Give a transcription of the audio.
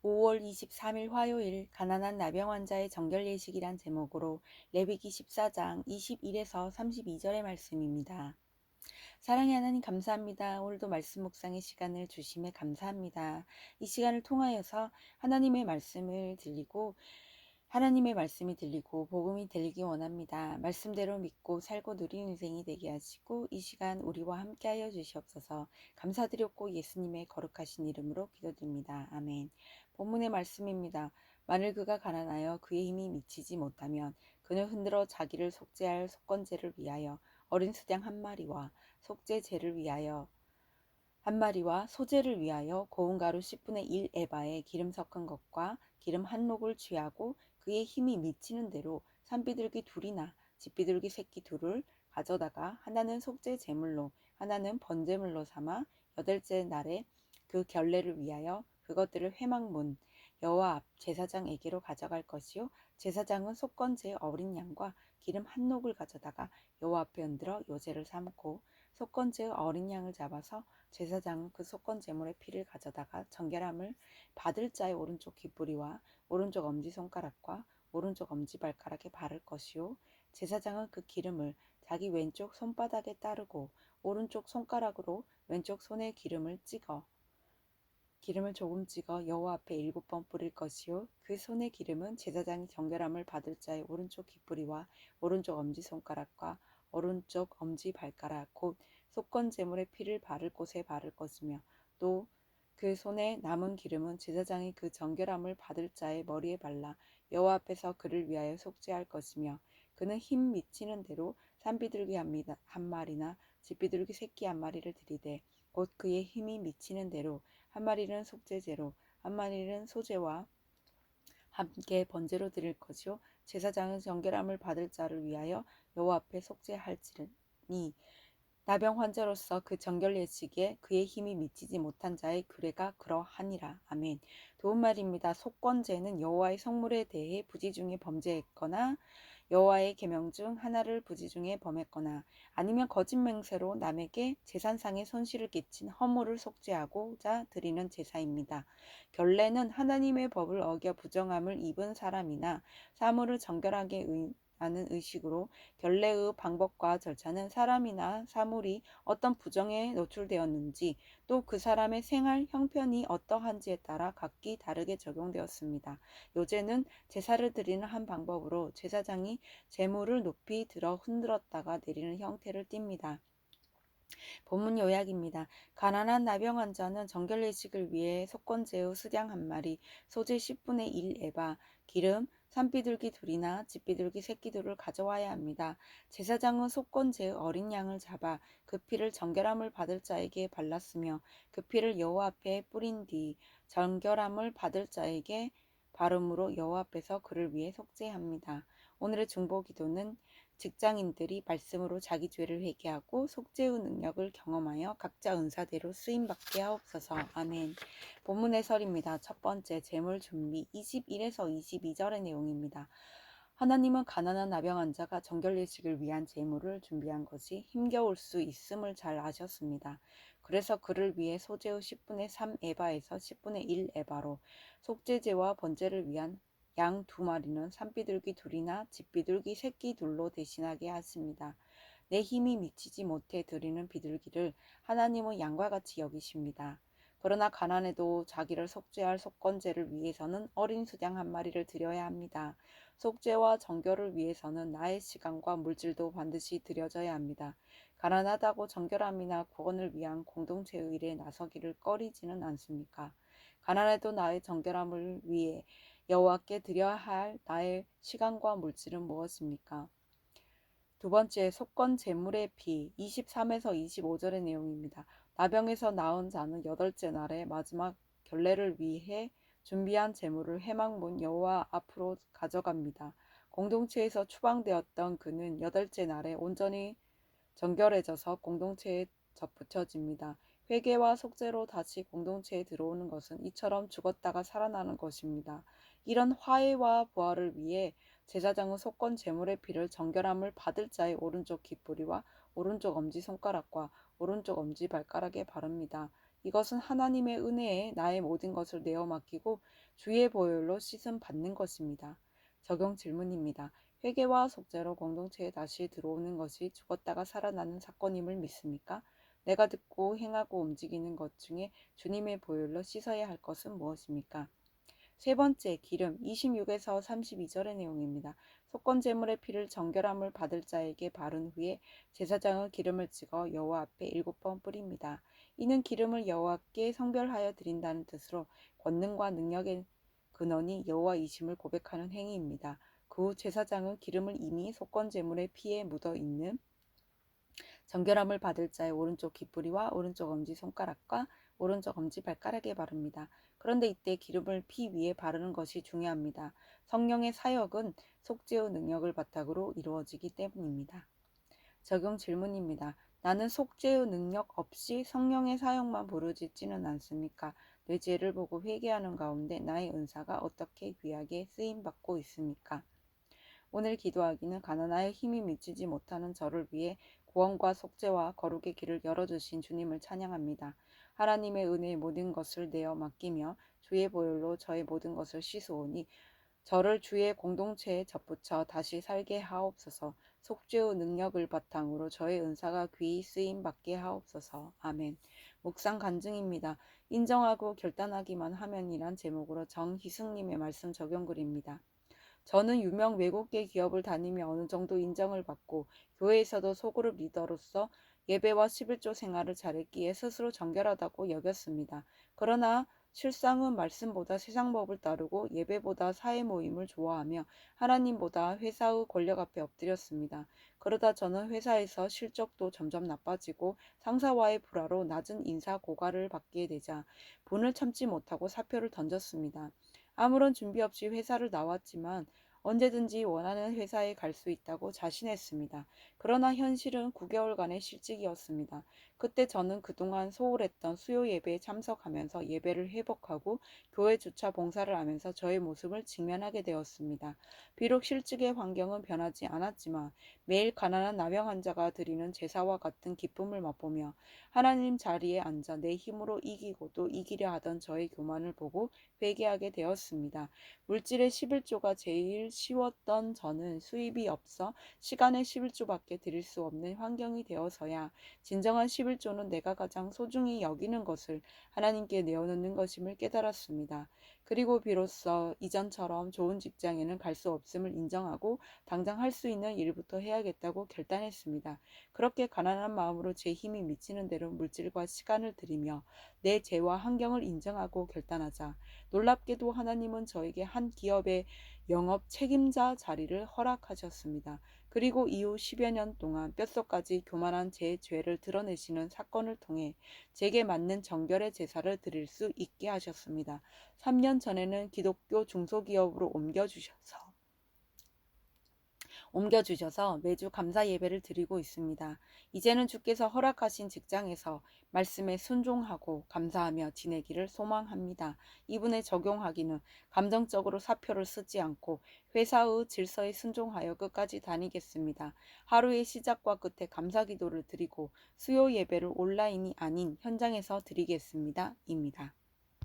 5월 23일 화요일 가난한 나병 환자의 정결 예식이란 제목으로 레위기 14장 21에서 32절의 말씀입니다. 사랑의 하나님 감사합니다. 오늘도 말씀 묵상의 시간을 주심에 감사합니다. 이 시간을 통하여서 하나님의 말씀이 들리고 복음이 들리기 원합니다. 말씀대로 믿고 살고 누리는 인생이 되게 하시고 이 시간 우리와 함께하여 주시옵소서. 감사드렸고 예수님의 거룩하신 이름으로 기도드립니다. 아멘. 본문의 말씀입니다. 만일 그가 가난하여 그의 힘이 미치지 못하면 그는 흔들어 자기를 속죄할 속건제를 위하여 어린 수양 한 마리와 속죄제를 위하여 한 마리와 소제를 위하여 고운 가루 10분의 1 에바에 기름 섞은 것과 기름 한 녹을 취하고 그의 힘이 미치는 대로 산비둘기 둘이나 집비둘기 새끼 둘을 가져다가 하나는 속죄 제물로 하나는 번제물로 삼아 여덟째 날에 그 결례를 위하여 그것들을 회막문 여호와 앞 제사장에게로 가져갈 것이요 제사장은 속건제 어린 양과 기름 한 녹을 가져다가 여호와 앞에 얹들어 요제를 삼고 속건제 어린 양을 잡아서 제사장은 그 속건 제물의 피를 가져다가 정결함을 받을 자의 오른쪽 귀뿌리와 오른쪽 엄지손가락과 오른쪽 엄지발가락에 바를 것이요 제사장은 그 기름을 자기 왼쪽 손바닥에 따르고 오른쪽 손가락으로 왼쪽 손에 기름을 조금 찍어 여호와 앞에 7번 뿌릴 것이요 그 손의 기름은 제사장이 정결함을 받을 자의 오른쪽 귀뿌리와 오른쪽 엄지손가락과 오른쪽 엄지발가락 곧 속건 제물의 피를 바를 곳에 바를 것이며 또 그 손에 남은 기름은 제사장이 그 정결함을 받을 자의 머리에 발라 여호와 앞에서 그를 위하여 속죄할 것이며 그는 힘 미치는 대로 산비둘기 한 마리나 집비둘기 새끼 한 마리를 들이되 곧 그의 힘이 미치는 대로 한 마리는 속죄제로 한 마리는 소제와 함께 번제로 드릴 것이요 제사장은 정결함을 받을 자를 위하여 여호와 앞에 속죄할지니 나병 환자로서 그 정결 예식에 그의 힘이 미치지 못한 자의 규례가 그러하니라. 아멘. 도움말입니다. 속건제는 여호와의 성물에 대해 부지 중에 범죄했거나 여호와의 계명 중 하나를 부지 중에 범했거나 아니면 거짓 맹세로 남에게 재산상의 손실을 끼친 허물을 속죄하고자 드리는 제사입니다. 결례는 하나님의 법을 어겨 부정함을 입은 사람이나 사물을 정결하게 하는 의식으로 결례의 방법과 절차는 사람이나 사물이 어떤 부정에 노출되었는지 또 그 사람의 생활 형편이 어떠한지에 따라 각기 다르게 적용되었습니다. 요제는 제사를 드리는 한 방법으로 제사장이 제물을 높이 들어 흔들었다가 내리는 형태를 띱니다. 본문 요약입니다. 가난한 나병 환자는 정결 예식을 위해 속건제의 수량 한 마리, 소재 10분의 1 에바, 기름, 산비둘기 둘이나 집비둘기 새끼 둘을 가져와야 합니다. 제사장은 속건제의 어린 양을 잡아 그 피를 정결함을 받을 자에게 발랐으며 그 피를 여호와 앞에 뿌린 뒤 정결함을 받을 자에게 바름으로 여호와 앞에서 그를 위해 속죄합니다. 오늘의 중보기도는 직장인들이 말씀으로 자기 죄를 회개하고 속죄의 능력을 경험하여 각자 은사대로 쓰임받게 하옵소서. 아멘. 본문 해설입니다. 첫 번째, 제물 준비 21에서 22절의 내용입니다. 하나님은 가난한 나병 환자가 정결 예식을 위한 제물을 준비한 것이 힘겨울 수 있음을 잘 아셨습니다. 그래서 그를 위해 소재의 10분의 3 에바에서 10분의 1 에바로 속죄제와 번제를 위한 양 2마리는 산비둘기 둘이나 집비둘기 새끼 둘로 대신하게 하십니다. 내 힘이 미치지 못해 드리는 비둘기를 하나님은 양과 같이 여기십니다. 그러나 가난해도 자기를 속죄할 속건제를 위해서는 어린 수양 한 마리를 드려야 합니다. 속죄와 정결을 위해서는 나의 시간과 물질도 반드시 드려져야 합니다. 가난하다고 정결함이나 구원을 위한 공동체의 일에 나서기를 꺼리지는 않습니까? 가난해도 나의 정결함을 위해 여호와께 드려야 할 나의 시간과 물질은 무엇입니까? 두 번째, 속건 제물의 피 23에서 25절의 내용입니다. 나병에서 나은 자는 여덟째 날에 마지막 결례를 위해 준비한 제물을 회막문 여호와 앞으로 가져갑니다. 공동체에서 추방되었던 그는 여덟째 날에 온전히 정결해져서 공동체에 접붙여집니다. 회개와 속죄로 다시 공동체에 들어오는 것은 이처럼 죽었다가 살아나는 것입니다. 이런 화해와 부활을 위해 제사장은 속건 제물의 피를 정결함을 받을 자의 오른쪽 귀뿌리와 오른쪽 엄지손가락과 오른쪽 엄지발가락에 바릅니다. 이것은 하나님의 은혜에 나의 모든 것을 내어 맡기고 주의 보혈로 씻음 받는 것입니다. 적용 질문입니다. 회개와 속죄로 공동체에 다시 들어오는 것이 죽었다가 살아나는 사건임을 믿습니까? 내가 듣고 행하고 움직이는 것 중에 주님의 보혈로 씻어야 할 것은 무엇입니까? 세 번째, 기름 26에서 32절의 내용입니다. 속건 제물의 피를 정결함을 받을 자에게 바른 후에 제사장은 기름을 찍어 여호와 앞에 7번 뿌립니다. 이는 기름을 여호와께 성별하여 드린다는 뜻으로 권능과 능력의 근원이 여호와이심을 고백하는 행위입니다. 그 후 제사장은 기름을 이미 속건 제물의 피에 묻어 있는 정결함을 받을 자의 오른쪽 귓부리와 오른쪽 엄지손가락과 오른쪽 엄지발가락에 바릅니다. 그런데 이때 기름을 피 위에 바르는 것이 중요합니다. 성령의 사역은 속죄의 능력을 바탕으로 이루어지기 때문입니다. 적용 질문입니다. 나는 속죄의 능력 없이 성령의 사역만 부르짖지는 않습니까? 내 죄를 보고 회개하는 가운데 나의 은사가 어떻게 귀하게 쓰임받고 있습니까? 오늘 기도하기는 가난하여 힘이 미치지 못하는 저를 위해 구원과 속죄와 거룩의 길을 열어주신 주님을 찬양합니다. 하나님의 은혜의 모든 것을 내어 맡기며 주의 보혈로 저의 모든 것을 씻으오니 저를 주의 공동체에 접붙여 다시 살게 하옵소서. 속죄의 능력을 바탕으로 저의 은사가 귀히 쓰임 받게 하옵소서. 아멘. 묵상 간증입니다. 인정하고 결단하기만 하면이란 제목으로 정희승님의 말씀 적용글입니다. 저는 유명 외국계 기업을 다니며 어느 정도 인정을 받고 교회에서도 소그룹 리더로서 예배와 11조 생활을 잘했기에 스스로 정결하다고 여겼습니다. 그러나 실상은 말씀보다 세상 법을 따르고 예배보다 사회 모임을 좋아하며 하나님보다 회사의 권력 앞에 엎드렸습니다. 그러다 저는 회사에서 실적도 점점 나빠지고 상사와의 불화로 낮은 인사 고과를 받게 되자 분을 참지 못하고 사표를 던졌습니다. 아무런 준비 없이 회사를 나왔지만 언제든지 원하는 회사에 갈 수 있다고 자신했습니다. 그러나 현실은 9개월간의 실직이었습니다. 그때 저는 그동안 소홀했던 수요 예배에 참석하면서 예배를 회복하고 교회 주차 봉사를 하면서 저의 모습을 직면하게 되었습니다. 비록 실직의 환경은 변하지 않았지만 매일 가난한 나병 환자가 드리는 제사와 같은 기쁨을 맛보며 하나님 자리에 앉아 내 힘으로 이기고 또 이기려 하던 저의 교만을 보고 회개하게 되었습니다. 물질의 11조가 제일 쉬웠던 저는 수입이 없어 시간의 11조밖에 드릴 수 없는 환경이 되어서야 진정한 11조는 내가 가장 소중히 여기는 것을 하나님께 내어놓는 것임을 깨달았습니다. 그리고 비로소 이전처럼 좋은 직장에는 갈 수 없음을 인정하고 당장 할 수 있는 일부터 해야겠다고 결단했습니다. 그렇게 가난한 마음으로 제 힘이 미치는 대로 물질과 시간을 들이며 내 죄와 환경을 인정하고 결단하자 놀랍게도 하나님은 저에게 한 기업의 영업 책임자 자리를 허락하셨습니다. 그리고 이후 10여 년 동안 뼛속까지 교만한 제 죄를 드러내시는 사건을 통해 제게 맞는 정결의 제사를 드릴 수 있게 하셨습니다. 3년 전에는 기독교 중소기업으로 옮겨주셔서 매주 감사 예배를 드리고 있습니다. 이제는 주께서 허락하신 직장에서 말씀에 순종하고 감사하며 지내기를 소망합니다. 이분에 적용하기는 감정적으로 사표를 쓰지 않고 회사의 질서에 순종하여 끝까지 다니겠습니다. 하루의 시작과 끝에 감사 기도를 드리고 수요 예배를 온라인이 아닌 현장에서 드리겠습니다. 입니다.